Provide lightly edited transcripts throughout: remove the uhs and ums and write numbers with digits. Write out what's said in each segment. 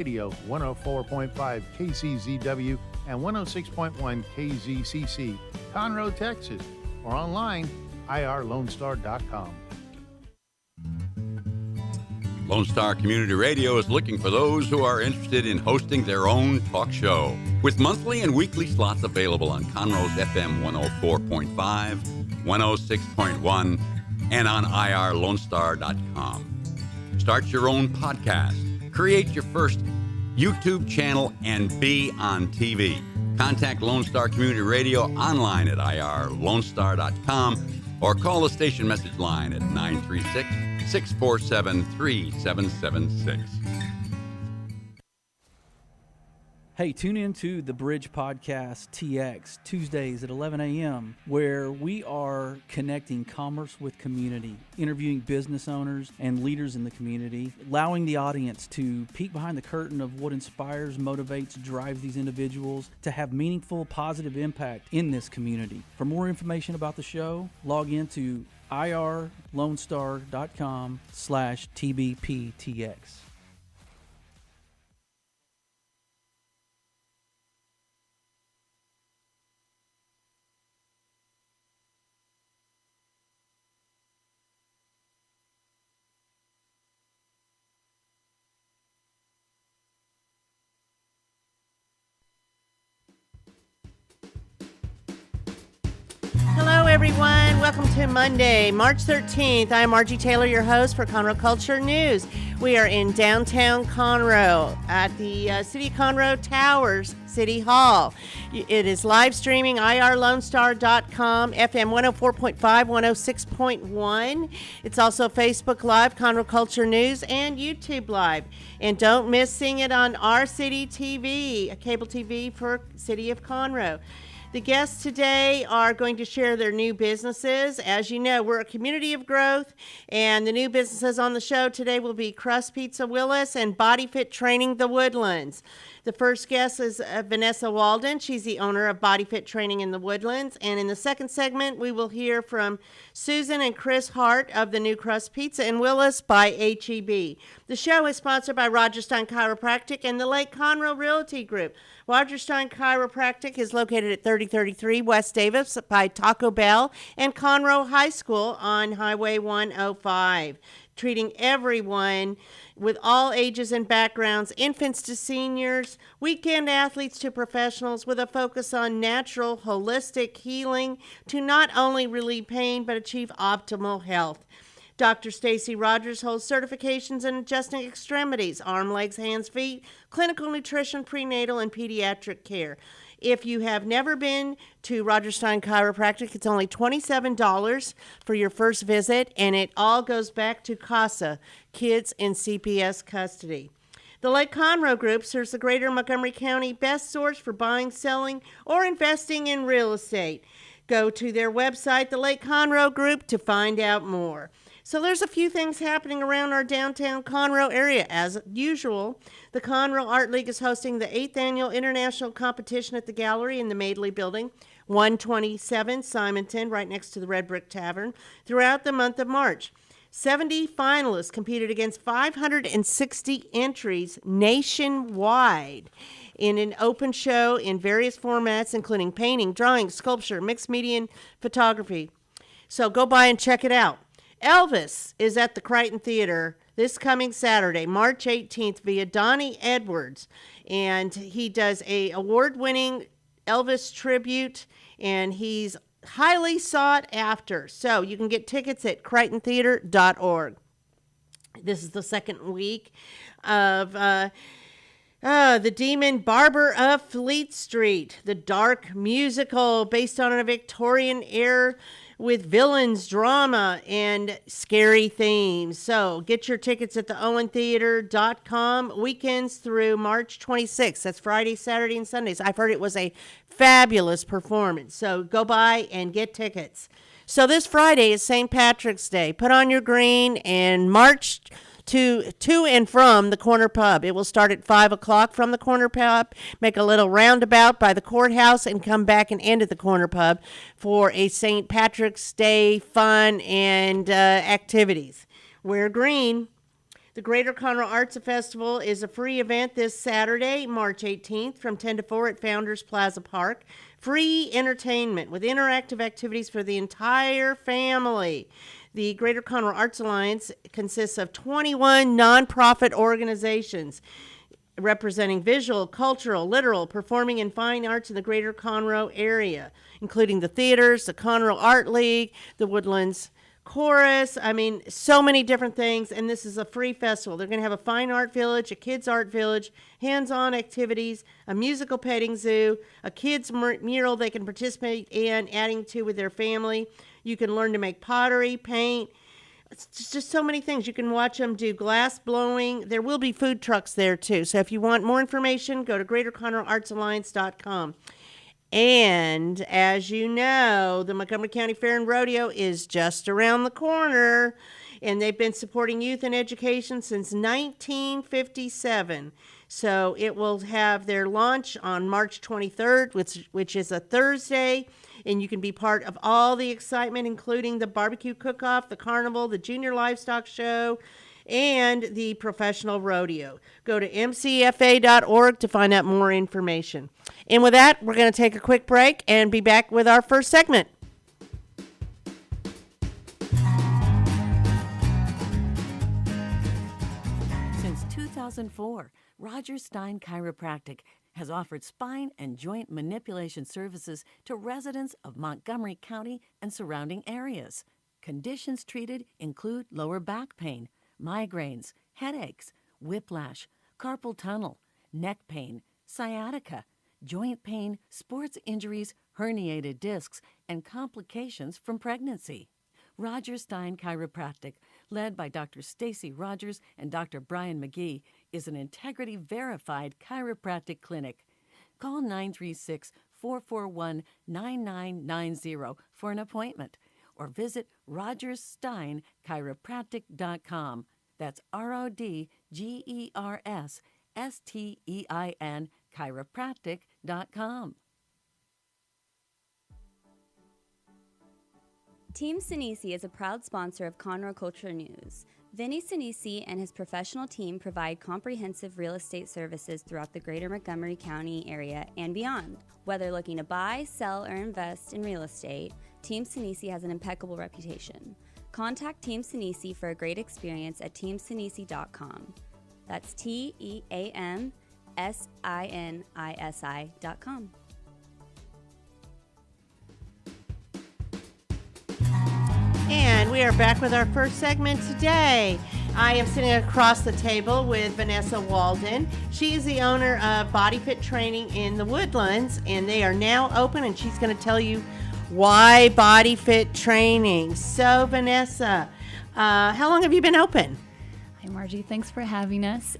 Radio 104.5 KCZW and 106.1 KZCC, Conroe, Texas, or online, irlonestar.com. Lone Star Community Radio is looking for those who are interested in hosting their own talk show, with monthly and weekly slots available on Conroe's FM 104.5, 106.1, and on irlonestar.com. Start your own podcast, create your first YouTube channel, and be on TV. Contact Lone Star Community Radio online at irlonestar.com or call the station message line at 936-647-3776. Hey, tune in to the Bridge Podcast TX Tuesdays at 11 a.m., where we are connecting commerce with community, interviewing business owners and leaders in the community, allowing the audience to peek behind the curtain of what inspires, motivates, drives these individuals to have meaningful, positive impact in this community. For more information about the show, log into irlonestar.com/TBPTX. Hello, everyone. Welcome to Monday, March 13th. I'm Margie Taylor, your host for Conroe Culture News. We are in downtown Conroe at the City of Conroe Towers City Hall. It is live streaming irlonestar.com, FM 104.5, 106.1. It's also Facebook Live, Conroe Culture News, and YouTube Live. And don't miss seeing it on our City TV, a cable TV for City of Conroe. The guests today are going to share their new businesses. As you know, we're a community of growth, and the new businesses on the show today will be Crust Pizza Willis and Body Fit Training the Woodlands. The first guest is Vanessa Walden. She's the owner of Body Fit Training in the Woodlands. And in the second segment, we will hear from Susan and Chris Harte of the new Crust Pizza in Willis by HEB. The show is sponsored by Roger Stein Chiropractic and the Lake Conroe Realty Group. Roger Stein Chiropractic is located at 3033 West Davis by Taco Bell and Conroe High School on Highway 105. Treating everyone with all ages and backgrounds, infants to seniors, weekend athletes to professionals, with a focus on natural, holistic healing to not only relieve pain but achieve optimal health. Dr. Stacy Rogers holds certifications in adjusting extremities, arm, legs, hands, feet, clinical nutrition, prenatal, and pediatric care. If you have never been to Roger Stein Chiropractic, it's only $27 for your first visit, and it all goes back to CASA, Kids in CPS Custody. The Lake Conroe Group serves the greater Montgomery County best source for buying, selling, or investing in real estate. Go to their website, the Lake Conroe Group, to find out more. So there's a few things happening around our downtown Conroe area. As usual, the Conroe Art League is hosting the 8th Annual International Competition at the Gallery in the Madeley Building, 127 Simonton, right next to the Red Brick Tavern, throughout the month of March. 70 finalists competed against 560 entries nationwide in an open show in various formats, including painting, drawing, sculpture, mixed media, and photography. So go by and check it out. Elvis is at the Crichton Theater this coming Saturday, March 18th, via Donnie Edwards. And he does a award-winning Elvis tribute, and he's highly sought after. So you can get tickets at crichtontheater.org. This is the second week of The Demon Barber of Fleet Street, the dark musical based on a Victorian era with villains, drama, and scary themes. So get your tickets at theowentheater.com, weekends through March 26th. That's Friday, Saturday, and Sundays. I've heard it was a fabulous performance. So go by and get tickets. So this Friday is St. Patrick's Day. Put on your green and march to and from the Corner Pub. It will start at 5 o'clock from the Corner Pub, make a little roundabout by the courthouse, and come back and end at the Corner Pub for a St. Patrick's Day fun and activities. Wear green. The Greater Conroe Arts Festival is a free event this Saturday, March 18th from 10 to 4 at Founders Plaza Park. Free entertainment with interactive activities for the entire family. The Greater Conroe Arts Alliance consists of 21 nonprofit organizations representing visual, cultural, literal, performing, and fine arts in the Greater Conroe area, including the theaters, the Conroe Art League, the Woodlands Chorus. I mean, so many different things, and this is a free festival. They're going to have a fine art village, a kids art village, hands-on activities, a musical petting zoo, a kids mural they can participate in, adding to with their family. You can learn to make pottery, paint. It's just so many things. You can watch them do glass blowing. There will be food trucks there, too. So if you want more information, go to GreaterConroeArtsAlliance.com. And as you know, the Montgomery County Fair and Rodeo is just around the corner, and they've been supporting youth and education since 1957. So it will have their launch on March 23rd, which is a Thursday, and you can be part of all the excitement, including the barbecue cook-off, the carnival, the junior livestock show, and the professional rodeo. Go to mcfa.org to find out more information. And with that, we're going to take a quick break and be back with our first segment. Since 2004, Roger Stein Chiropractic has offered spine and joint manipulation services to residents of Montgomery County and surrounding areas. Conditions treated include lower back pain, migraines, headaches, whiplash, carpal tunnel, neck pain, sciatica, joint pain, sports injuries, herniated discs, and complications from pregnancy. Roger Stein Chiropractic, led by Dr. Stacy Rogers and Dr. Brian McGee, is an integrity-verified chiropractic clinic. Call 936-441-9990 for an appointment, or visit rogerssteinchiropractic.com. That's RODGERSSTEIN chiropractic.com. Team Sinisi is a proud sponsor of Conroe Culture News. Vinny Sinisi and his professional team provide comprehensive real estate services throughout the greater Montgomery County area and beyond. Whether looking to buy, sell, or invest in real estate, Team Sinisi has an impeccable reputation. Contact Team Sinisi for a great experience at teamsinisi.com. That's TEAMSINISI.com. And we are back with our first segment today. I am sitting across the table with Vanessa Walden. She is the owner of Body Fit Training in the Woodlands, and they are now open, and she's going to tell you why Body Fit Training. So, Vanessa, how long have you been open? Hi, Margie. Thanks for having us.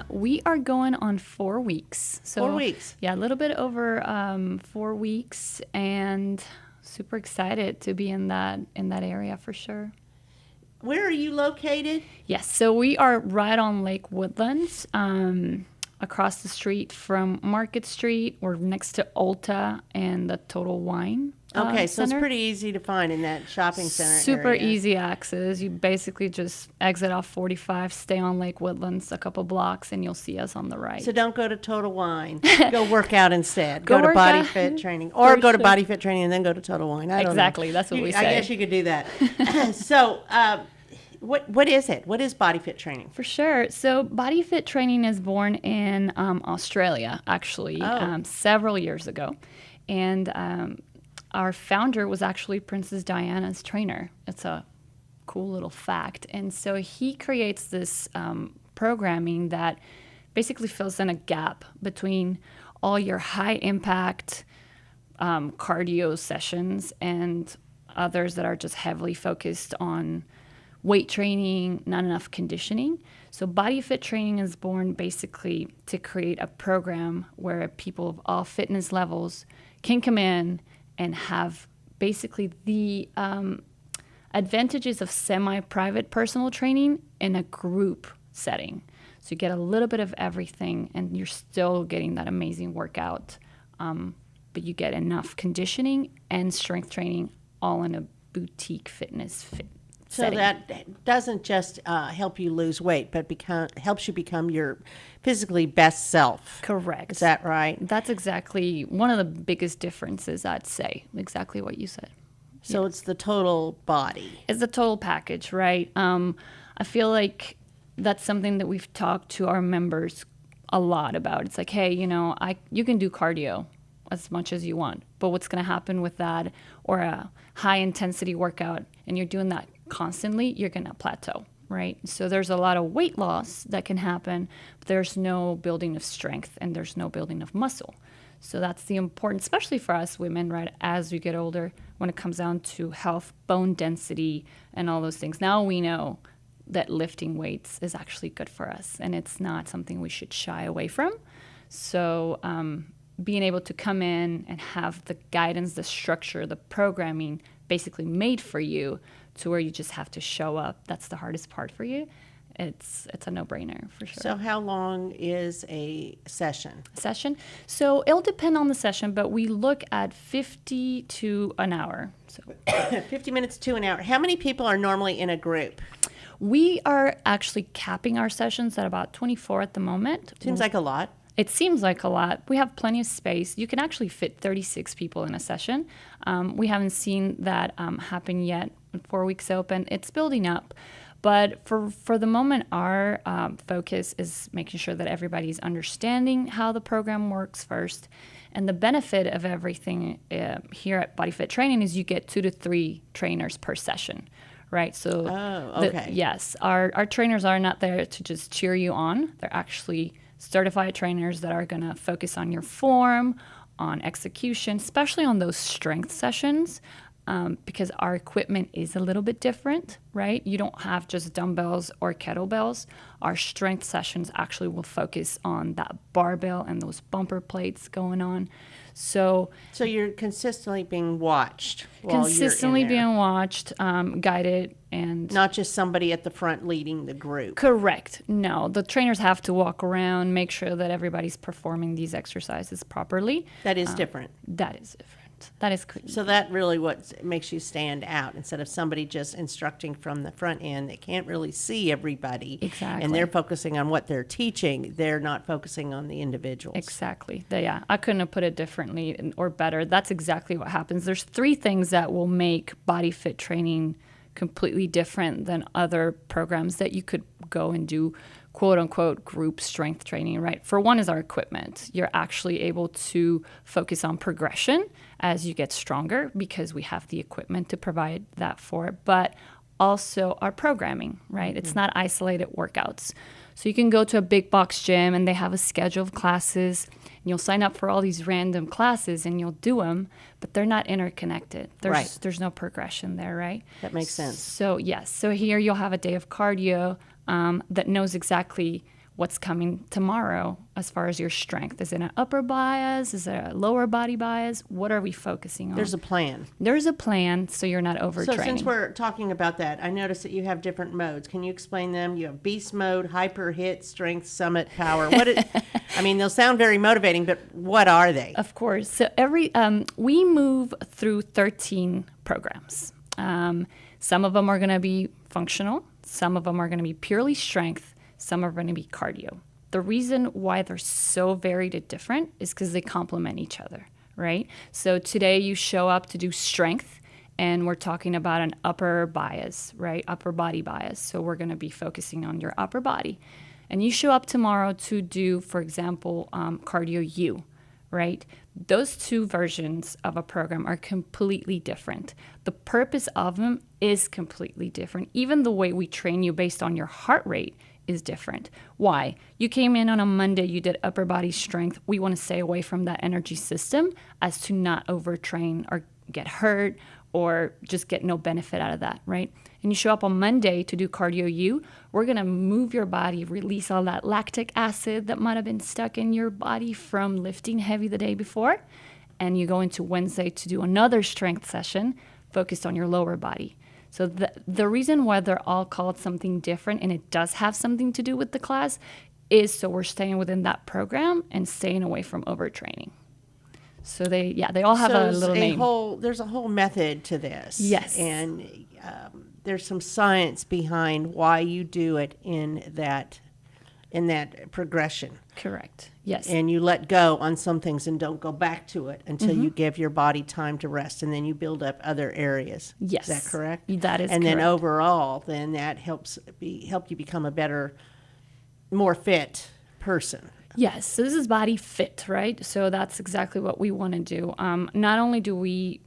We are going on 4 weeks. So, 4 weeks? Yeah, a little bit over 4 weeks, and super excited to be in that area for sure. Where are you located? Yes, so we are right on Lake Woodlands, across the street from Market Street. We're next to Ulta and the Total Wine Okay, so it's Center. pretty easy to find in that shopping center Super area. easy access. You basically just exit off 45, stay on Lake Woodlands a couple blocks, and you'll see us on the right. So don't go to Total Wine. Go work out instead. Go Go to work Body out. Fit Training. Or For go to sure. Body Fit Training and then go to Total Wine. I don't Exactly, know. that's what we I say. guess you could do that. So what is it? What is Body Fit Training? For sure. So Body Fit Training is born in Australia, actually, several years ago. And our founder was actually Princess Diana's trainer. It's a cool little fact. And so he creates this programming that basically fills in a gap between all your high-impact cardio sessions and others that are just heavily focused on weight training, not enough conditioning. So Body Fit Training is born basically to create a program where people of all fitness levels can come in and have basically the advantages of semi-private personal training in a group setting. So you get a little bit of everything and you're still getting that amazing workout, but you get enough conditioning and strength training all in a boutique fitness So setting. that doesn't just help you lose weight, but helps you become your physically best self. Correct. Is that right? That's exactly one of the biggest differences, I'd say. Exactly what you said. So it's the total body. It's the total package, right? I feel like that's something that we've talked to our members a lot about. It's like, hey, you can do cardio as much as you want, but what's going to happen with that, or a high intensity workout, and you're doing that constantly, you're going to plateau, right? So there's a lot of weight loss that can happen, but there's no building of strength and there's no building of muscle. So that's the important, especially for us women, right? As we get older, when it comes down to health, bone density, and all those things. Now we know that lifting weights is actually good for us, and it's not something we should shy away from. So being able to come in and have the guidance, the structure, the programming basically made for you to where you just have to show up, that's the hardest part for you. It's a no-brainer for sure. So how long is a session? So it'll depend on the session, but we look at 50 to an hour. So 50 minutes to an hour. How many people are normally in a group? we are actually capping our sessions at about 24 at the moment. Seems like a lot. It seems like a lot. We have plenty of space. You can actually fit 36 people in a session. We haven't seen that happen yet. 4 weeks open, it's building up. But for the moment, our focus is making sure that everybody's understanding how the program works first. And the benefit of everything here at Body Fit Training is you get 2 to 3 trainers per session, right? So okay. Yes, our trainers are not there to just cheer you on. They're actually certified trainers that are going to focus on your form, on execution, especially on those strength sessions. Because our equipment is a little bit different, right? You don't have just dumbbells or kettlebells. Our strength sessions actually will focus on that barbell and those bumper plates going on. So you're consistently being watched while consistently you're in there. being watched, guided, and Not just somebody at the front leading the group. correct. No, the trainers have to walk around, make sure that everybody's performing these exercises properly. That is different. That is different. That is So that really what makes you stand out instead of somebody just instructing from the front end that can't really see everybody. Exactly. And they're focusing on what they're teaching. They're not focusing on the individuals. Exactly. Yeah, I couldn't have put it differently or better. That's exactly what happens. There's 3 things that will make Body Fit Training completely different than other programs that you could go and do quote unquote group strength training, right? For one is our equipment. You're actually able to focus on progression as you get stronger because we have the equipment to provide that for it, but also our programming, right? It's not isolated workouts. So you can go to a big box gym and they have a schedule of classes and you'll sign up for all these random classes and you'll do them, but they're not interconnected. There's no progression there, right? That makes sense. So yes, so here you'll have a day of cardio that knows exactly what's coming tomorrow as far as your strength. Is it an upper bias? Is it a lower body bias? What are we focusing on? There's a plan. There's a plan, so you're not overtraining. So since we're talking about that, I noticed that you have different modes. Can you explain them? You have beast mode, hyper, hit, strength, summit, power. I mean, they'll sound very motivating, but what are they? Of course. So we move through 13 programs. Some of them are going to be functional. Some of them are going to be purely strength. Some are going to be cardio. The reason why they're so varied and different is because they complement each other, right? So today you show up to do strength, and we're talking about an upper bias, right? Upper body bias. So we're going to be focusing on your upper body. And you show up tomorrow to do, for example, cardio U, right? Those 2 versions of a program are completely different. The purpose of them is completely different. Even the way we train you based on your heart rate is different. Why? You came in on a Monday, you did upper body strength. We want to stay away from that energy system as to not overtrain or get hurt or just get no benefit out of that, right? And you show up on Monday to do cardio U, we're going to move your body, release all that lactic acid that might have been stuck in your body from lifting heavy the day before. And you go into Wednesday to do another strength session focused on your lower body. So the reason why they're all called something different, and it does have something to do with the class, is so we're staying within that program and staying away from overtraining. So they all have a little name. There's a whole method to this. Yes. And there's some science behind why you do it in that progression. Correct. Yes. And you let go on some things and don't go back to it until you give your body time to rest, and then you build up other areas. Yes. Is that correct? That is and correct. then overall, then that help you become a better, more fit person. Yes, so this is body fit, right? So that's exactly what we want to do. Not only do we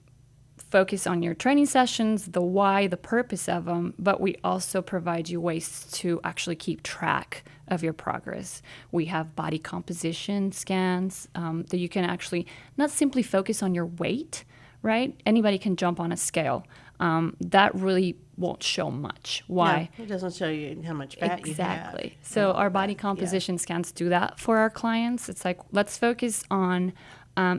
focus on your training sessions, the why, the purpose of them, but we also provide you ways to actually keep track of your progress. We have body composition scans that you can actually not simply focus on your weight, right? Anybody can jump on a scale. That really won't show much. Why? Yeah, it doesn't show you how much fat you have. Exactly. So our body composition scans do that for our clients. It's like, let's focus on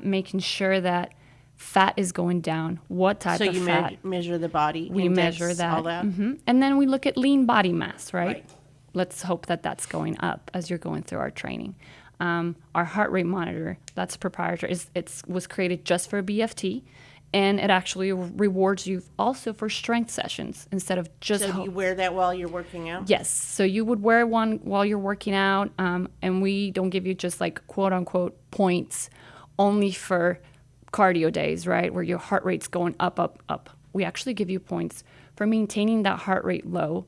making sure that fat is going down. What type of fat? So you measure the body We index, measure that. all that? And then we look at lean body mass, right? Right. Let's hope that that's going up as you're going through our training. Our heart rate monitor, that's proprietary. It was created just for BFT. And it actually rewards you also for strength sessions instead of just... So you wear that while you're working out? Yes. So you would wear one while you're working out, and we don't give you just like quote-unquote points only for cardio days, right, where your heart rate's going up, up, up. We actually give you points for maintaining that heart rate low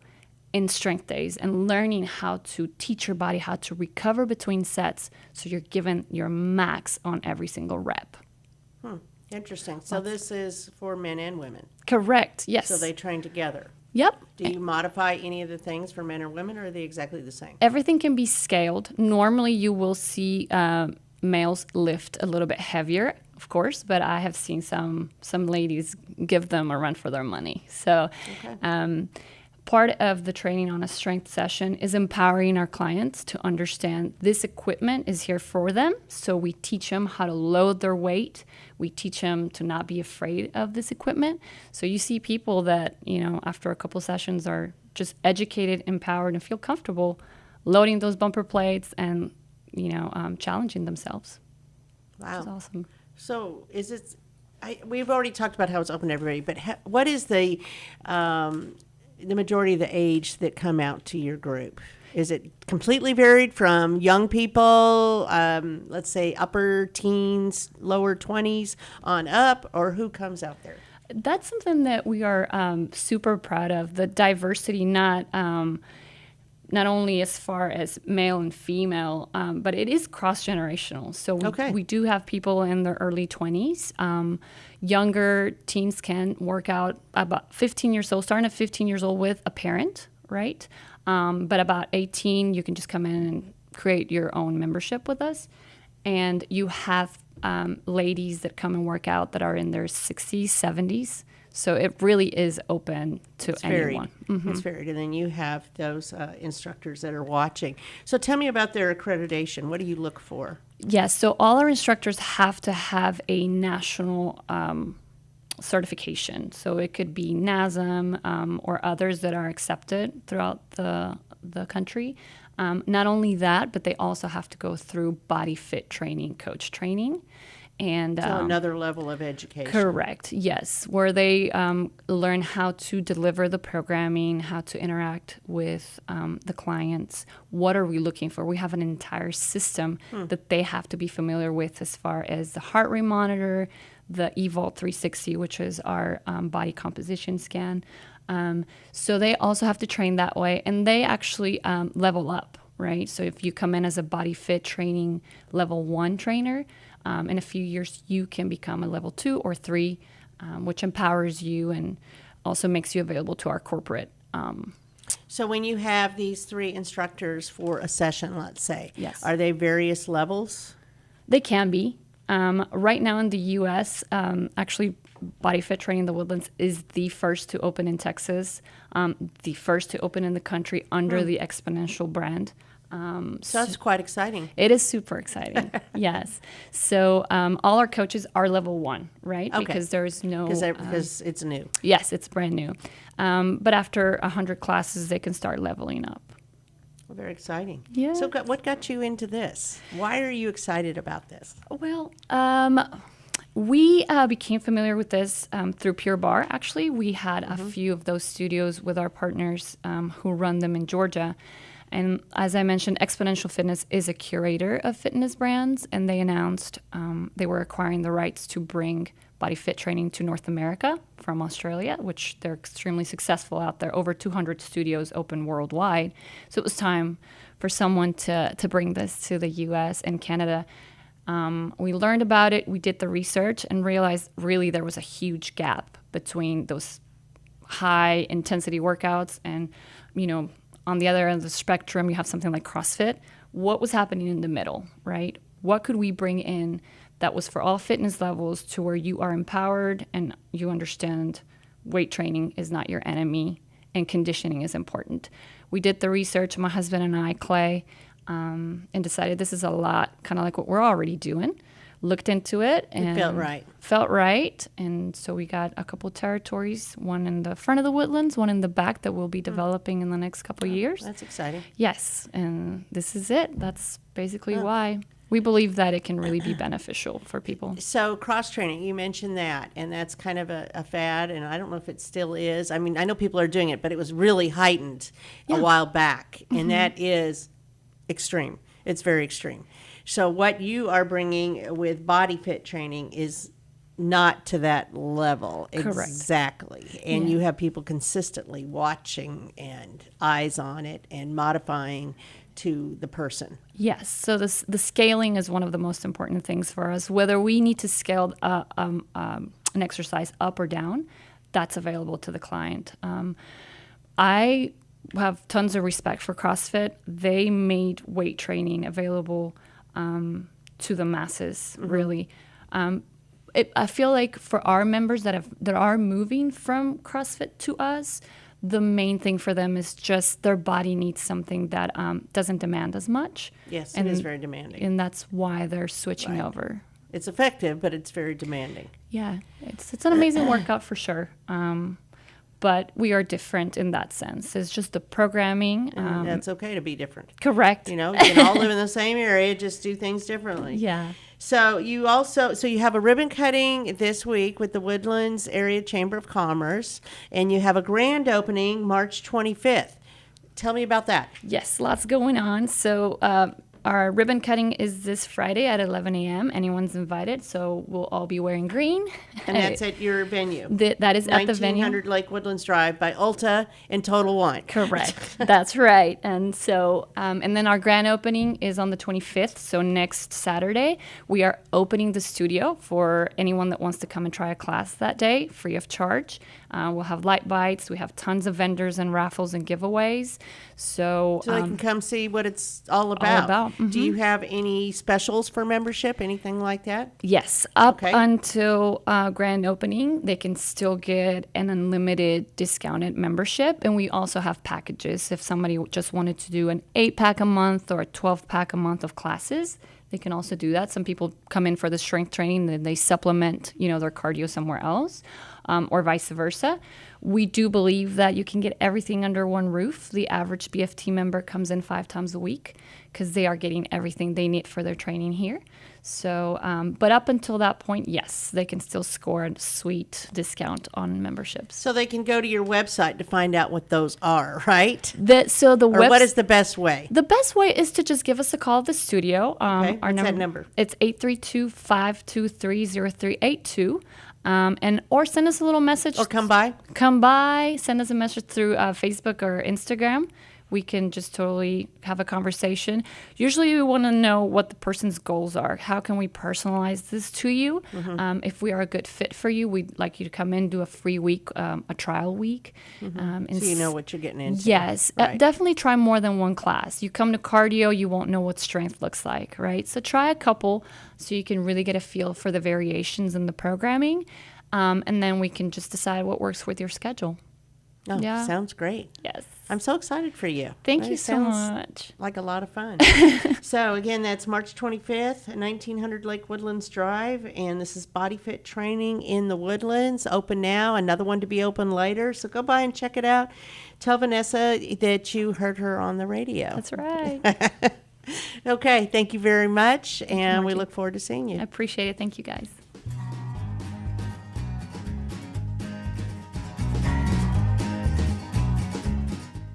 in strength days and learning how to teach your body how to recover between sets so you're given your max on every single rep. Interesting. So this is for men and women. Correct. Yes. So they train together. Yep. Do you modify any of the things for men or women, or are they exactly the same? Everything can be scaled. Normally, you will see males lift a little bit heavier, of course, but I have seen some ladies give them a run for their money. So part of the training on a strength session is empowering our clients to understand this equipment is here for them. So we teach them how to load their weight. We teach them to not be afraid of this equipment. So you see people that, after a couple sessions are just educated, empowered, and feel comfortable loading those bumper plates and, challenging themselves. Wow. Which is awesome. So is it, we've already talked about how it's open to everybody, but what is the majority of the age that come out to your group? Is it completely varied from young people, let's say upper teens, lower 20s on up, or who comes out there? That's something that we are super proud of, the diversity, not only as far as male and female, but it is cross-generational. So we do have people in their early 20s. Younger teens can work out about 15 years old, starting at 15 years old with a parent, right? But about 18, you can just come in and create your own membership with us. And you have ladies that come and work out that are in their 60s, 70s. So it really is open to anyone. It's varied. And then you have those instructors that are watching. So tell me about their accreditation. What do you look for? Yes, so all our instructors have to have a national certification. So it could be NASM or others that are accepted throughout the country. Not only that, but they also have to go through body fit training, coach training. And so another level of education. Correct, yes, where they learn how to deliver the programming, how to interact with the clients. What are we looking for? We have an entire system that they have to be familiar with as far as the heart rate monitor, the eVault 360, which is our body composition scan. So they also have to train that way, and they actually level up, right? So if you come in as a body fit training level 1 trainer, in a few years, you can become a level 2 or 3, which empowers you and also makes you available to our corporate. So when you have these 3 instructors for a session, let's say, yes, are they various levels? They can be. Right now in the U.S., actually, Body Fit Training the Woodlands is the first to open in Texas, the first to open in the country under the Exponential brand. So that's quite exciting. It is super exciting, yes. So all our coaches are level 1, right? Okay. Because there's no... Because it's new. Yes, it's brand new. But after 100 classes, they can start leveling up. Well, very exciting. Yeah. So what got you into this? Why are you excited about this? Well, We became familiar with this through Pure Barre. Actually, we had a few of those studios with our partners who run them in Georgia. And as I mentioned, Exponential Fitness is a curator of fitness brands, and they announced they were acquiring the rights to bring body fit training to North America from Australia, which they're extremely successful out there. Over 200 studios open worldwide. So it was time for someone to bring this to the U.S. and Canada. We learned about it, we did the research, and realized really there was a huge gap between those high intensity workouts and, on the other end of the spectrum, you have something like CrossFit. What was happening in the middle, right? What could we bring in that was for all fitness levels to where you are empowered and you understand weight training is not your enemy and conditioning is important? We did the research, my husband and I, Clay, and decided this is a lot, kind of like what we're already doing. Looked into it and it felt right. Felt right, and so we got a couple territories, one in the front of the Woodlands, one in the back that we'll be developing in the next couple of years. That's exciting. Yes, and this is it. That's basically why we believe that it can really be beneficial for people. So cross training, you mentioned that, and that's kind of a fad, and I don't know if it still is. I mean, I know people are doing it, but it was really heightened a while back, and that is extreme. It's very extreme. So what you are bringing with body fit training is not to that level. Correct. Exactly. And you have people consistently watching and eyes on it and modifying to the person. Yes. So the scaling is one of the most important things for us. Whether we need to scale an exercise up or down, that's available to the client. I have tons of respect for CrossFit. They made weight training available to the masses, really. I feel like for our members that are moving from CrossFit to us, the main thing for them is just their body needs something that doesn't demand as much. Yes, and it is very demanding. And that's why they're switching over. It's effective, but it's very demanding. Yeah, it's an amazing workout for sure. But we are different in that sense. It's just the programming. And that's okay to be different. Correct. You can all live in the same area, just do things differently. Yeah. So you have a ribbon cutting this week with the Woodlands Area Chamber of Commerce, and you have a grand opening March 25th. Tell me about that. Yes, lots going on. So our ribbon cutting is this Friday at 11 a.m. Anyone's invited, so we'll all be wearing green. And that's at your venue. That is at the venue. 1900 Lake Woodlands Drive by Ulta and Total Wine. Correct. That's right. And so, and then our grand opening is on the 25th, so next Saturday. We are opening the studio for anyone that wants to come and try a class that day, free of charge. We'll have light bites. We have tons of vendors and raffles and giveaways. So they can come see what it's all about. Mm-hmm. Do you have any specials for membership, anything like that? Yes. Up until grand opening, they can still get an unlimited discounted membership. And we also have packages. If somebody just wanted to do an 8-pack a month or a 12-pack a month of classes, they can also do that. Some people come in for the strength training, then they supplement, their cardio somewhere else, or vice versa. We do believe that you can get everything under one roof. The average BFT member comes in 5 times a week because they are getting everything they need for their training here. So, but up until that point, yes, they can still score a sweet discount on memberships. So they can go to your website to find out what those are, right? What is the best way? The best way is to just give us a call at the studio. What's that number? It's 832-523-0382. Or send us a little message. Or come by. Send us a message through Facebook or Instagram. We can just totally have a conversation. Usually we want to know what the person's goals are. How can we personalize this to you? Mm-hmm. If we are a good fit for you, we'd like you to come in, do a free week, a trial week. Mm-hmm. So you know what you're getting into. Yes. Right. Definitely try more than one class. You come to cardio, you won't know what strength looks like, right? So try a couple so you can really get a feel for the variations in the programming. And then we can just decide what works with your schedule. Oh, yeah. Sounds great. Yes. I'm so excited for you. Thank you so much. Like a lot of fun. So, again, that's March 25th, 1900 Lake Woodlands Drive, and this is Body Fit Training in the Woodlands. Open now, another one to be open later. So go by and check it out. Tell Vanessa that you heard her on the radio. That's right. Okay, thank you very much, and we look forward to seeing you. I appreciate it. Thank you, guys.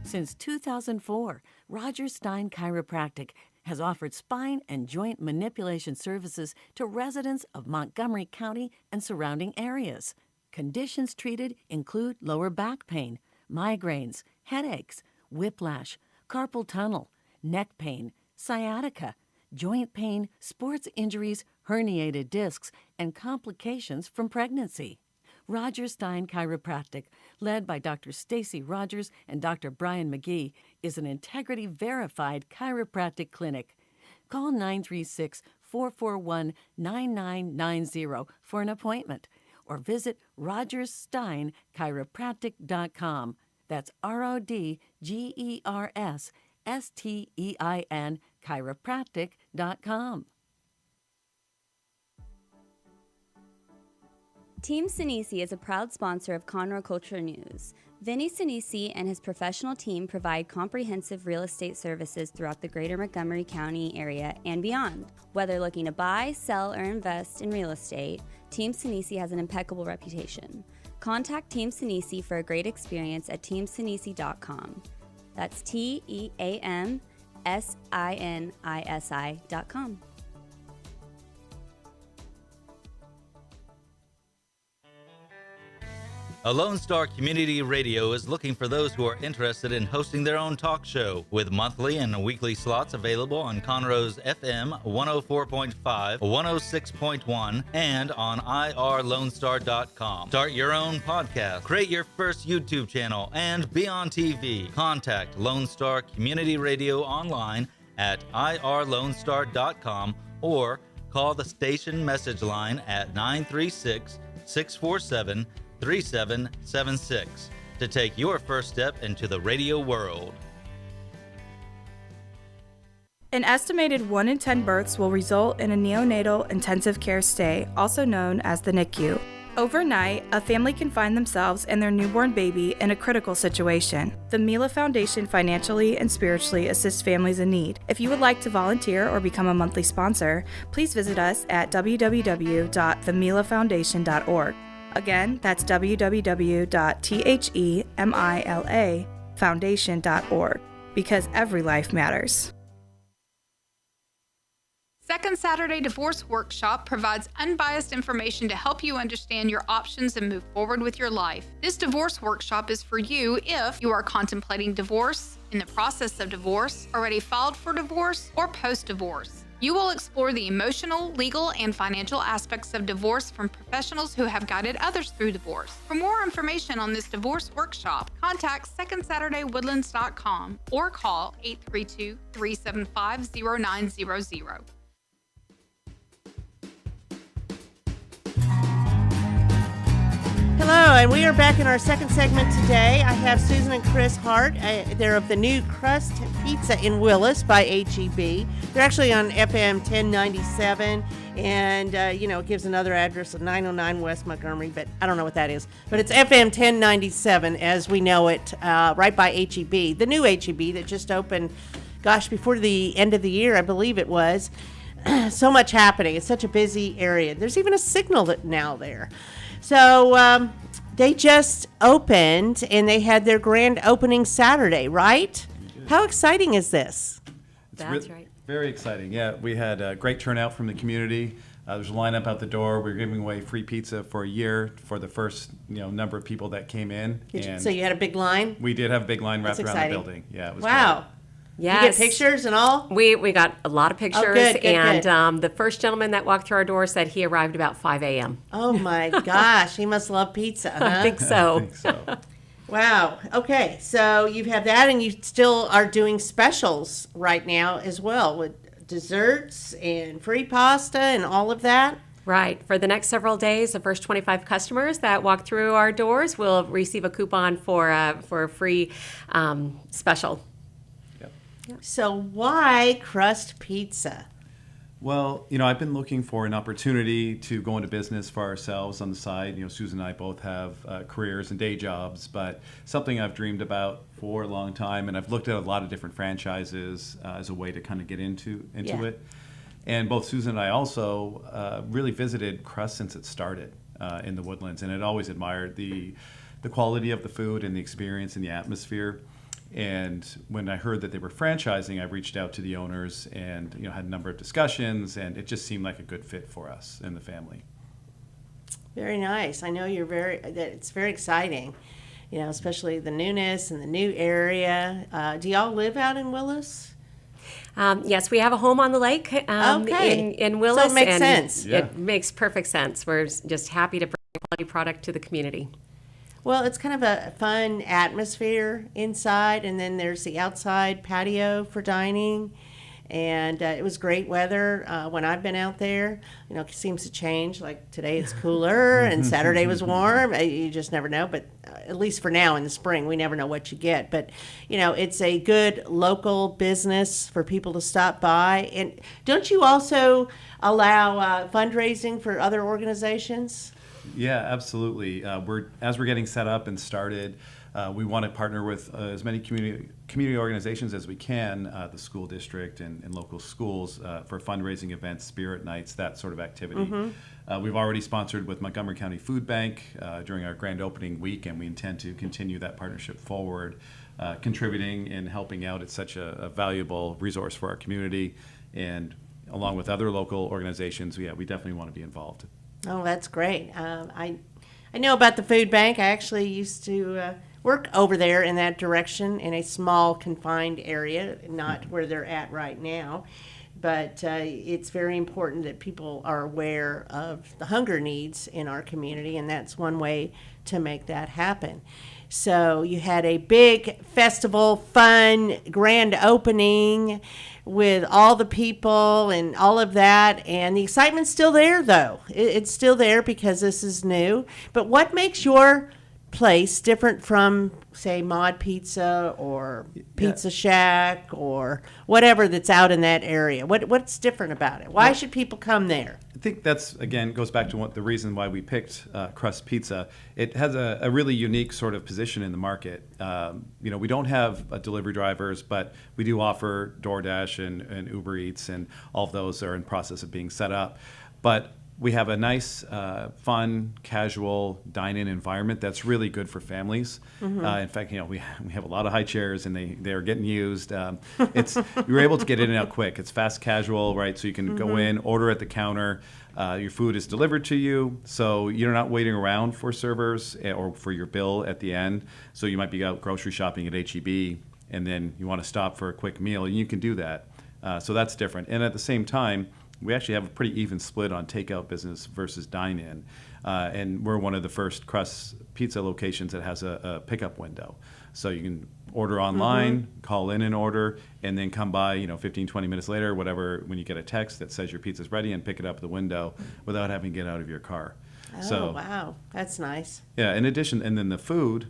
Since 2004, Roger Stein Chiropractic has offered spine and joint manipulation services to residents of Montgomery County and surrounding areas. Conditions treated include lower back pain, migraines, headaches, whiplash, carpal tunnel, neck pain, sciatica, joint pain, sports injuries, herniated discs, and complications from pregnancy. Roger Stein Chiropractic, led by Dr. Stacy Rogers and Dr. Brian McGee, is an integrity-verified chiropractic clinic. Call 936-441-9990 for an appointment or visit rogerssteinchiropractic.com. That's RODGERSSTEIN chiropractic.com. Team Sinisi is a proud sponsor of Conroe Culture News. Vinny Sinisi and his professional team provide comprehensive real estate services throughout the greater Montgomery County area and beyond. Whether looking to buy, sell, or invest in real estate, Team Sinisi has an impeccable reputation. Contact Team Sinisi for a great experience at teamsinisi.com. That's TEAMSINISI.com. A Lone Star Community Radio is looking for those who are interested in hosting their own talk show, with monthly and weekly slots available on Conroe's FM 104.5, 106.1, and on irlonestar.com. Start your own podcast, create your first YouTube channel, and be on TV. Contact Lone Star Community Radio online at irlonestar.com or call the station message line at 936-647-3776 to take your first step into the radio world. An estimated 1 in 10 births will result in a neonatal intensive care stay, also known as the NICU. Overnight, a family can find themselves and their newborn baby in a critical situation. The Mila Foundation financially and spiritually assists families in need. If you would like to volunteer or become a monthly sponsor, please visit us at www.themilafoundation.org. Again, that's www.themilafoundation.org, because every life matters. Second Saturday Divorce Workshop provides unbiased information to help you understand your options and move forward with your life. This divorce workshop is for you if you are contemplating divorce, in the process of divorce, already filed for divorce, or post-divorce. You will explore the emotional, legal, and financial aspects of divorce from professionals who have guided others through divorce. For more information on this divorce workshop, contact SecondSaturdayWoodlands.com or call 832-375-0900. Hello, and we are back in our second segment today. I have Susan and Chris Harte. They're of the new Crust Pizza in Willis by HEB. They're actually on FM 1097, and, it gives another address of 909 West Montgomery, but I don't know what that is. But it's FM 1097 as we know it, right by HEB. The new HEB that just opened, before the end of the year, I believe it was. So much happening. It's such a busy area. There's even a signal now there. So they just opened, and they had their grand opening Saturday, right? How exciting is this? That's right. Very exciting. Yeah, we had a great turnout from the community. There's a lineup out the door. We're giving away free pizza for a year for the first number of people that came in. So you had a big line? We did have a big line wrapped That's around exciting. the building. Yeah, it was wow. great. Yes. You get pictures and all? We got a lot of pictures, good. The first gentleman that walked through our door said he arrived about 5 a.m. Oh my gosh, he must love pizza, huh? I think so. Wow. Okay, so you have that, and you still are doing specials right now as well with desserts and free pasta and all of that? Right. For the next several days, the first 25 customers that walk through our doors will receive a coupon for a free special. So why Crust Pizza? Well, I've been looking for an opportunity to go into business for ourselves on the side. Susan and I both have careers and day jobs, but something I've dreamed about for a long time, and I've looked at a lot of different franchises as a way to kind of get into it. And both Susan and I also really visited Crust since it started in the Woodlands, and had always admired the quality of the food and the experience and the atmosphere. And when I heard that they were franchising, I reached out to the owners and had a number of discussions, and it just seemed like a good fit for us and the family. Very nice. I know it's very exciting, especially the newness and the new area. Do y'all live out in Willis? Yes, we have a home on the lake in Willis. So it makes sense. Yeah. It makes perfect sense. We're just happy to bring a quality product to the community. Well, it's kind of a fun atmosphere inside, and then there's the outside patio for dining. And it was great weather when I've been out there. It seems to change. Like today it's cooler and Saturday was warm. You just never know. But at least for now in the spring, we never know what you get. But, it's a good local business for people to stop by. And don't you also allow fundraising for other organizations? Yeah, absolutely. As we're getting set up and started, we want to partner with as many community organizations as we can, the school district and local schools for fundraising events, spirit nights, that sort of activity. Mm-hmm. We've already sponsored with Montgomery County Food Bank during our grand opening week, and we intend to continue that partnership forward, contributing and helping out. It's such a valuable resource for our community, and along with other local organizations, we definitely want to be involved. Oh, that's great. I know about the food bank. I actually used to work over there in that direction in a small confined area, not where they're at right now. But it's very important that people are aware of the hunger needs in our community, and that's one way to make that happen. So you had a big festival, fun, grand opening with all the people and all of that. And the excitement's still there, though. It's still there because this is new. But what makes your place different from, say, Mod Pizza or Pizza Shack or whatever that's out in that area? What's different about it? Why should people come there? I think that's, again, goes back to the reason why we picked Crust Pizza. It has a really unique sort of position in the market. We don't have delivery drivers, but we do offer DoorDash and Uber Eats, and all of those are in process of being set up. But we have a nice, fun, casual dine-in environment that's really good for families. Mm-hmm. In fact, we have a lot of high chairs, and they are getting used. You're able to get in and out quick. It's fast casual, right? So you can go in, order at the counter. Your food is delivered to you, so you're not waiting around for servers or for your bill at the end. So you might be out grocery shopping at H-E-B, and then you want to stop for a quick meal, and you can do that. So that's different. And at the same time, we actually have a pretty even split on takeout business versus dine-in. And we're one of the first Crust Pizza locations that has a pickup window. So you can order online, call in an order, and then come by 15, 20 minutes later, whatever, when you get a text that says your pizza's ready, and pick it up at the window without having to get out of your car. Oh, wow. That's nice. Yeah, in addition, and then the food,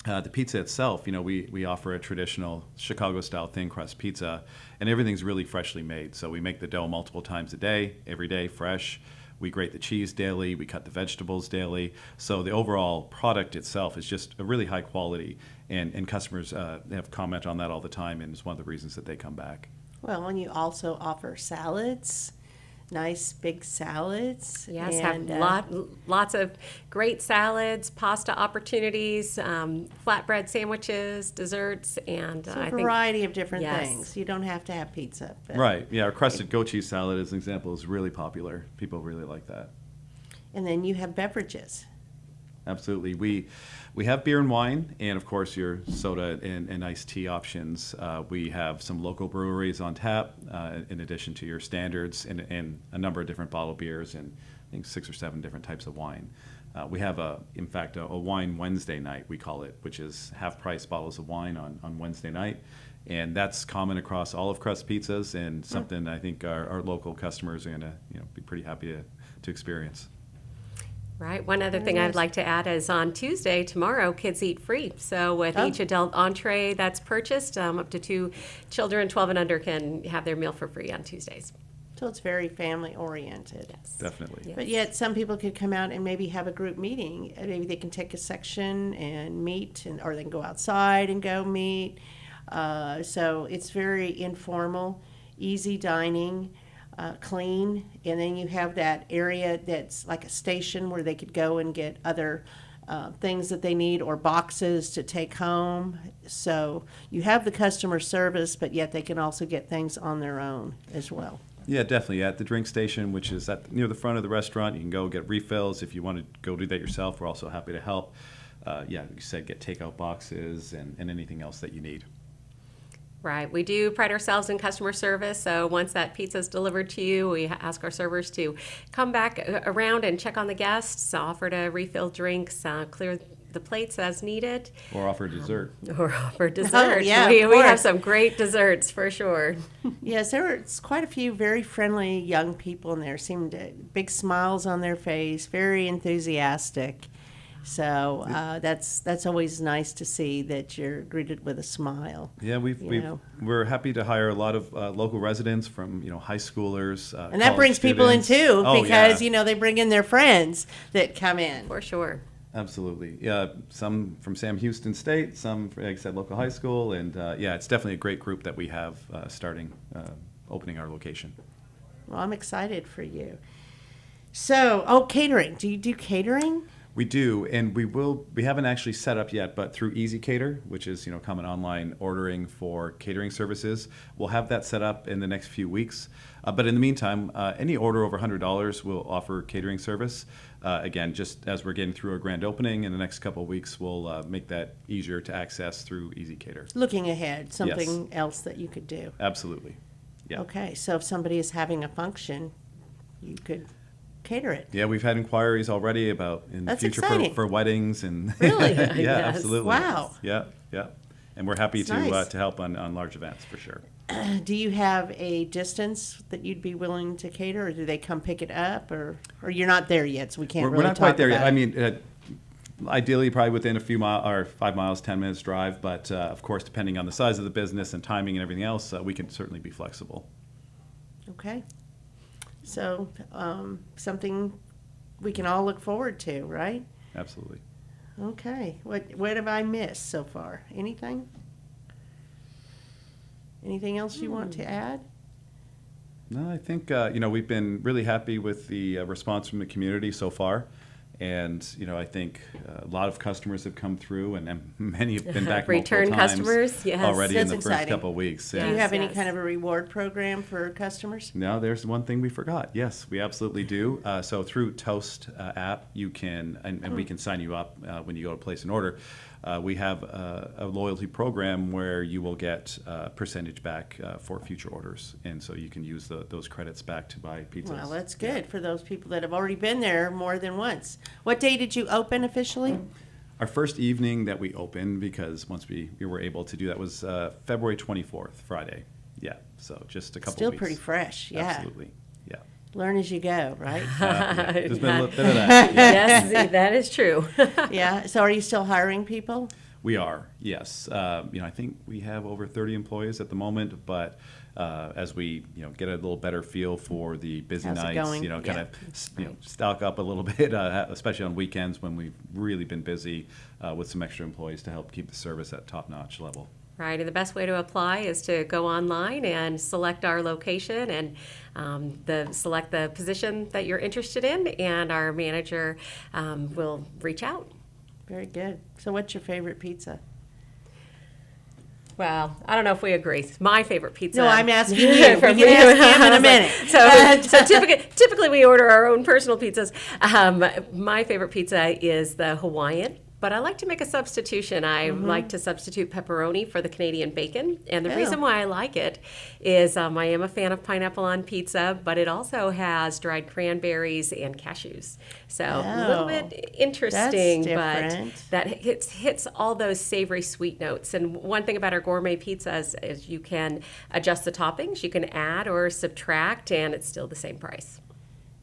the pizza itself, we offer a traditional Chicago-style thin crust pizza, and everything's really freshly made. So we make the dough multiple times a day, every day, fresh. We grate the cheese daily. We cut the vegetables daily. So the overall product itself is just a really high quality, and customers have comment on that all the time, and it's one of the reasons that they come back. Well, and you also offer salads. Nice big salads. Yes, and, have lots of great salads, pasta opportunities, flatbread sandwiches, desserts, and a variety of different yes. things. You don't have to have pizza. But. Right. Yeah, our crusted goat cheese salad, as an example, is really popular. People really like that. And then you have beverages. Absolutely. We have beer and wine, and of course your soda and iced tea options. We have some local breweries on tap, in addition to your standards, and a number of different bottled beers, and I think 6 or 7 different types of wine. We have, in fact, a wine Wednesday night, we call it, which is half-price bottles of wine on Wednesday night. And that's common across all of Crust Pizzas, and something I think our local customers are going to be pretty happy to experience. Right. One other thing I'd like to add is on Tuesday, tomorrow, kids eat free. So with each adult entree that's purchased, up to 2 children 12 and under can have their meal for free on Tuesdays. So it's very family oriented. Yes. Definitely. Yes. But yet some people could come out and maybe have a group meeting. Maybe they can take a section and meet, or they can go outside and go meet. So it's very informal, easy dining. Clean, and then you have that area that's like a station where they could go and get other things that they need or boxes to take home. So you have the customer service, but yet they can also get things on their own as well. Yeah, definitely. At the drink station, which is near the front of the restaurant, you can go get refills. If you want to go do that yourself, we're also happy to help. Like you said, get takeout boxes and anything else that you need. Right. We do pride ourselves in customer service. So once that pizza is delivered to you, we ask our servers to come back around and check on the guests, offer to refill drinks, clear the plates as needed. Or offer dessert. Or offer dessert. Oh, yeah, we of have course. some great desserts for sure. Yes, there were quite a few very friendly young people in there. Seemed big smiles on their face, very enthusiastic. So that's always nice to see that you're greeted with a smile. Yeah, we're happy to hire a lot of local residents from high schoolers. And that brings people in too, Oh, because yeah. they bring in their friends that come in. For sure. Absolutely. Yeah, some from Sam Houston State, some, like I said, local high school. And it's definitely a great group that we have opening our location. Well, I'm excited for you. So, catering. Do you do catering? We do, and we haven't actually set up yet, but through Easy Cater, which is common online ordering for catering services, we'll have that set up in the next few weeks. But in the meantime, any order over $100 will offer catering service. Again, just as we're getting through our grand opening in the next couple of weeks, we'll make that easier to access through Easy Cater. Looking ahead, something else that you could do. Absolutely. Yeah. Okay, so if somebody is having a function, you could cater it. Yeah, we've had inquiries already about in That's the future exciting. for weddings and Really? yeah, Yes. absolutely. Wow. Yeah, and we're happy That's to nice. to help on large events for sure. Do you have a distance that you'd be willing to cater, or do they come pick it up, or you're not there yet, so we can't We're really not talk quite there yet. about I it? mean, ideally probably within a few miles or 5 miles, 10 minutes drive, but of course, depending on the size of the business and timing and everything else, we can certainly be flexible. Okay. So, something we can all look forward to, right? Absolutely. Okay. What have I missed so far? Anything? Anything else you want to add? No, I think we've been really happy with the response from the community so far, and I think a lot of customers have come through, and many have been back Return multiple times customers, yes. already That's in the exciting. first couple of weeks. Do you have any kind of a reward program for customers? No, there's one thing we forgot. Yes, we absolutely do. So through Toast app, you can, and we can sign you up when you go to place an order. We have a loyalty program where you will get a percentage back for future orders, and so you can use those credits back to buy pizzas. Well, that's good for those people that have already been there more than once. What day did you open officially? Our first evening that we opened, because once we were able to do that, was February 24th, Friday. Yeah, so just a couple Still weeks. pretty fresh, yeah. Absolutely, yeah. Learn as you go, right? There's been a little bit of that. Yeah. Yes, that is true. Yeah. So are you still hiring people? We are, yes. I think we have over 30 employees at the moment, but as we get a little better feel for the busy How's it nights, going? kind Yeah. of stock up a little bit, especially on weekends when we've really been busy with some extra employees to help keep the service at top-notch level. Right, and the best way to apply is to go online and select our location and select the position that you're interested in, and our manager will reach out. Very good. So what's your favorite pizza? Well, I don't know if we agree. My favorite pizza. No, I'm asking you. We can ask him in a minute. So typically we order our own personal pizzas. My favorite pizza is the Hawaiian. But I like to make a substitution. I like to substitute pepperoni for the Canadian bacon. And the reason why I like it is I am a fan of pineapple on pizza, but it also has dried cranberries and cashews. So a little bit interesting, but that hits all those savory sweet notes. And one thing about our gourmet pizzas is you can adjust the toppings. You can add or subtract, and it's still the same price.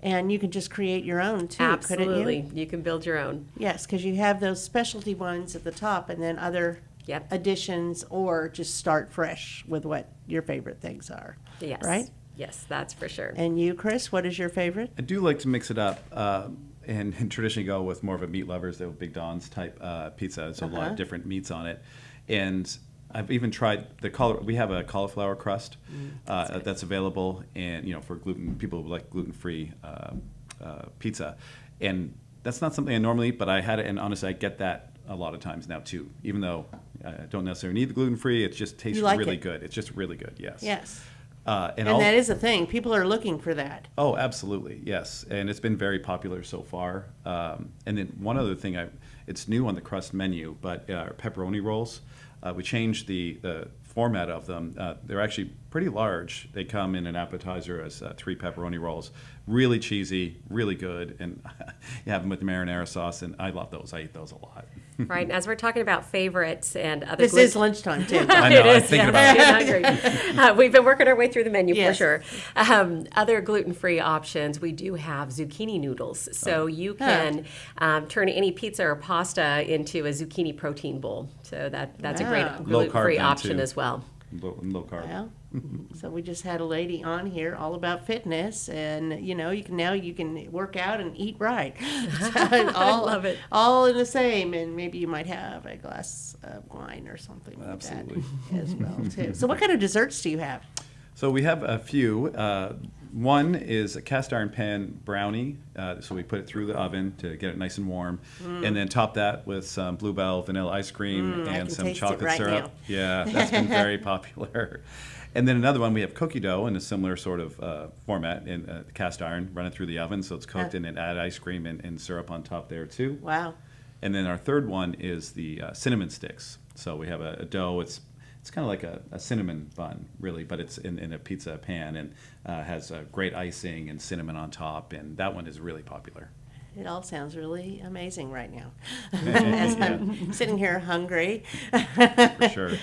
And you can just create your own, too, Absolutely. couldn't you? You can build your own. Yes, because you have those specialty ones at the top and then other additions, or just start fresh with what your favorite things are. Yes. Right? Yes, that's for sure. And you, Chris, what is your favorite? I do like to mix it up and traditionally go with more of a meat lovers, the Big Don's type pizza. It's a lot of different meats on it. And I've even tried we have a cauliflower crust that's available, and for people who like gluten-free pizza. And That's not something I normally eat, but I had it, and honestly, I get that a lot of times now too. Even though I don't necessarily need the gluten-free, it just tastes really good. It's just really good. Yes. Yes. And that is a thing. People are looking for that. Oh, absolutely, yes. And it's been very popular so far. And then one other thing, it's new on the Crust menu, but pepperoni rolls. We changed the format of them. They're actually pretty large. They come in an appetizer as 3 pepperoni rolls. Really cheesy, really good, and you have them with the marinara sauce, and I love those. I eat those a lot. Right, and as we're talking about favorites and other... This is lunchtime, too. I know, it is, I'm thinking about it. We've been working our way through the menu Yes. for sure. Other gluten-free options, we do have zucchini noodles. So you can turn any pizza or pasta into a zucchini protein bowl. So that's a great gluten-free option as well. Low carb. Well, so we just had a lady on here all about fitness, and you can work out and eat right. I love it. All in the same, and maybe you might have a glass of wine or something Absolutely. like that as well too. So what kind of desserts do you have? So we have a few. One is a cast iron pan brownie. So we put it through the oven to get it nice and warm, and then top that with some Bluebell vanilla ice cream and some chocolate syrup. Now. Yeah, that's been very popular. And then another one, we have cookie dough in a similar sort of format in cast iron, run it through the oven so it's cooked, and then add ice cream and syrup on top there too. Wow. And then our third one is the cinnamon sticks. So we have a dough. It's kind of like a cinnamon bun, really, but it's in a pizza pan and has great icing and cinnamon on top, and that one is really popular. It all sounds really amazing right now as I'm sitting here hungry. For sure.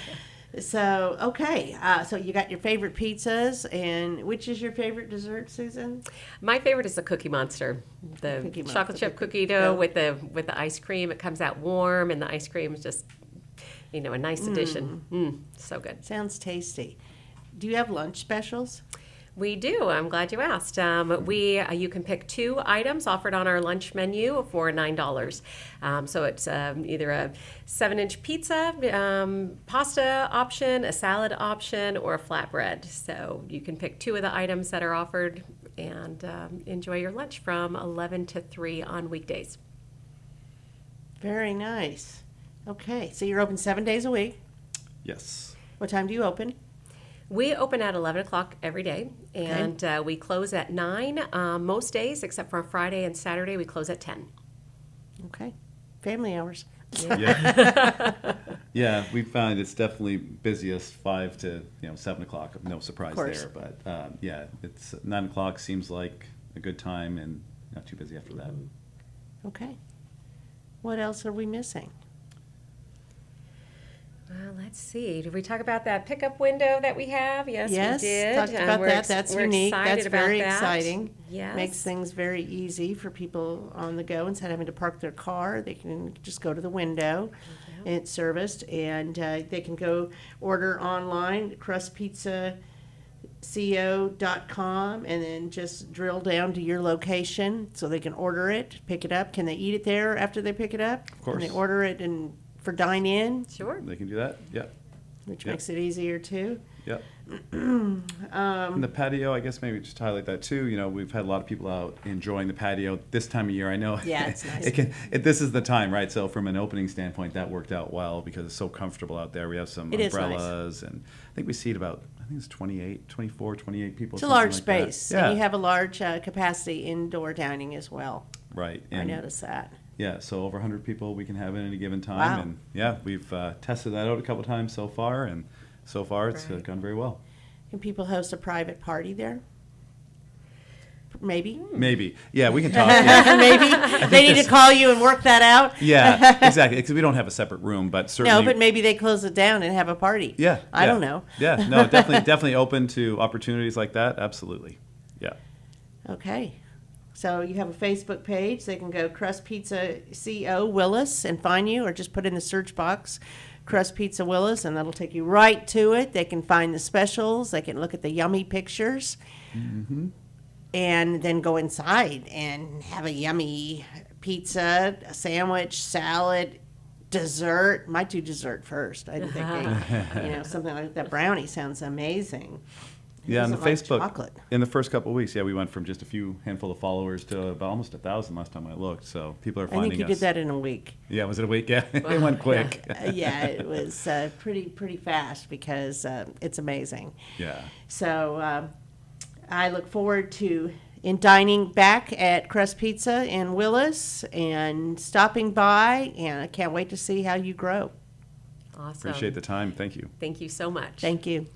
So, okay. So you got your favorite pizzas, and which is your favorite dessert, Susan? My favorite is the Cookie Monster, the Cookie Monster, chocolate chip cookie dough with the ice cream. It comes out warm, and the ice cream is just, a nice addition. So good. Sounds tasty. Do you have lunch specials? We do. I'm glad you asked. You can pick 2 items offered on our lunch menu for $9. So it's either a 7-inch pizza, pasta option, a salad option, or a flatbread. So you can pick 2 of the items that are offered and enjoy your lunch from 11 to 3 on weekdays. Very nice. Okay, so you're open 7 days a week. Yes. What time do you open? We open at 11 o'clock every day, and we close at 9 most days, except for Friday and Saturday, we close at 10. Okay. Family hours. Yeah, we found it's definitely busiest 5 to 7 o'clock. No surprise there, but it's 9 o'clock seems like a good time and not too busy after that. Okay. What else are we missing? Well, let's see. Did we talk about that pickup window that we have? Yes, we did. Talked about that. That's unique. That's very that. exciting. Yes. Makes things very easy for people on the go. Instead of having to park their car, they can just go to the window, and it's serviced, and they can go order online, crustpizzaco.com, and then just drill down to your location so they can order it, pick it up. Can they eat it there after they pick it up? Of course. Can they order it for dine-in? Sure. They can do that, yeah. Which makes it easier, too. Yep. And the patio, I guess maybe just highlight that too. We've had a lot of people out enjoying the patio this time of year. I know. Yeah, it's nice. This is the time, right? So from an opening standpoint, that worked out well because it's so comfortable out there. We have some umbrellas, and I think we seat about, it's 24, 28 people. It's a large like that. space. Yeah. And you have a large capacity indoor dining as well. Right. I noticed that. Yeah, so over 100 people we can have at any given time. Wow. And yeah, we've tested that out a couple times so far, and so far it's gone very well. Can people host a private party there? Maybe. Maybe. Yeah, we can talk. Yeah. Maybe. They need to call you and work that out. Yeah, exactly. Because we don't have a separate room, but certainly. No, but maybe they close it down and have a party. Yeah. I don't know. Yeah, no, definitely open to opportunities like that. Absolutely. Yeah. Okay. So you have a Facebook page. They can go Crust Pizza CO Willis and find you, or just put in the search box Crust Pizza Willis, and that'll take you right to it. They can find the specials. They can look at the yummy pictures. Mm-hmm. And then go inside and have a yummy pizza, a sandwich, salad, dessert. Might do dessert first. I think something like that. Brownie sounds amazing. Yeah, on the doesn't like Facebook, chocolate. in the first couple of weeks, we went from just a few handful of followers to about almost 1,000 last time I looked. So people are I finding think you us. did that in a week. Yeah, was it a week? Yeah, it went quick. Yeah, it was pretty fast because it's amazing. Yeah. So I look forward to dining back at Crust Pizza in Willis and stopping by, and I can't wait to see how you grow. Awesome. Appreciate the time. Thank you. Thank you so much. Thank you.